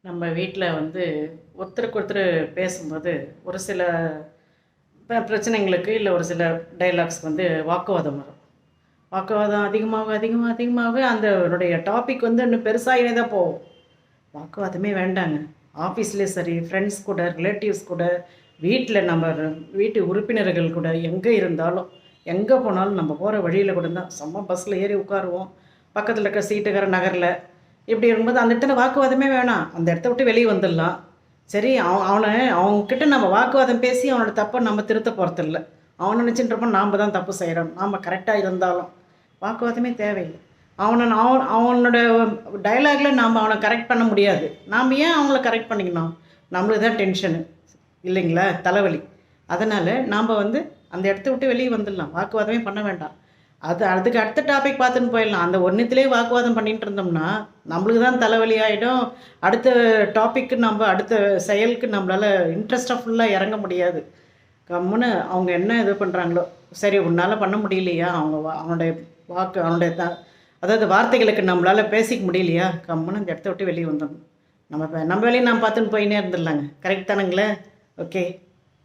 நம்ம வீட்டில் வந்து ஒருத்தருக்கு ஒருத்தர் பேசும்போது ஒரு சில பிரச்சனைங்களுக்கு இல்லை ஒரு சில டைலாக்ஸ் வந்து வாக்குவாதம் வரும். வாக்குவாதம் அதிகமாக அதிகமாக அதிகமாக அதனுடைய டாபிக் வந்து இன்னும் பெருசாகினே தான் போகும். வாக்குவாதமே வேண்டாங்க. ஆஃபீஸ்லேயே சரி, ஃப்ரெண்ட்ஸ் கூட, ரிலேட்டிவ்ஸ் கூட, வீட்டில் நம்ம வீட்டு உறுப்பினர்கள் கூட, எங்கே இருந்தாலும் எங்கே போனாலும் நம்ம போகிற வழியில் கூட தான் செம்ம பஸ்ஸில் ஏறி உட்காருவோம். பக்கத்தில் இருக்க சீட்டுக்கார நகரில் இப்படி இருக்கும்போது அந்த இடத்துல வாக்குவாதமே வேணாம். அந்த இடத்த விட்டு வெளியே வந்துடலாம். சரி, அவங்கக்கிட்ட நம்ம வாக்குவாதம் பேசி அவனோட தப்பை நம்ம திருத்த போகிறதில்ல. அவனை நினச்சிட்டு இருப்போம் நாம் தான் தப்பு செய்கிறோம். நாம் கரெக்டாக இருந்தாலும் வாக்குவாதமே தேவையில்லை. அவனோட டயலாகில் நாம் அவனை கரெக்ட் பண்ண முடியாது. நாம் ஏன் அவங்கள கரெக்ட் பண்ணிக்கணும்? நம்மளுக்கு தான் டென்ஷனு இல்லைங்களா, தலைவலி. அதனால் நாம் வந்து அந்த இடத்த விட்டு வெளியே வந்துடலாம். வாக்குவாதமே பண்ண வேண்டாம். அதுக்கு அடுத்த டாபிக் பார்த்துன்னு போயிடலாம். அந்த ஒன்றுத்துலேயே வாக்குவாதம் பண்ணிகிட்டு இருந்தோம்னா நம்மளுக்கு தான் தலைவலி ஆகிடும். அடுத்த டாப்பிக்கு நம்ம அடுத்த செயலுக்கு நம்மளால் இன்ட்ரெஸ்டாக ஃபுல்லாக இறங்க முடியாது. கம்முன்னு அவங்க என்ன இது பண்ணுறாங்களோ, சரி உன்னால் பண்ண முடியலையா, அவனுடைய அதாவது வார்த்தைகளுக்கு நம்மளால் பேசிக்க முடியலையா, கம்முன்னு அந்த இடத்த விட்டு வெளியே வந்துடணும். நம்ம வேலையை நாம் பார்த்துன்னு போயினே இருந்துடலாங்க. கரெக்ட் தானுங்களே? ஓகே.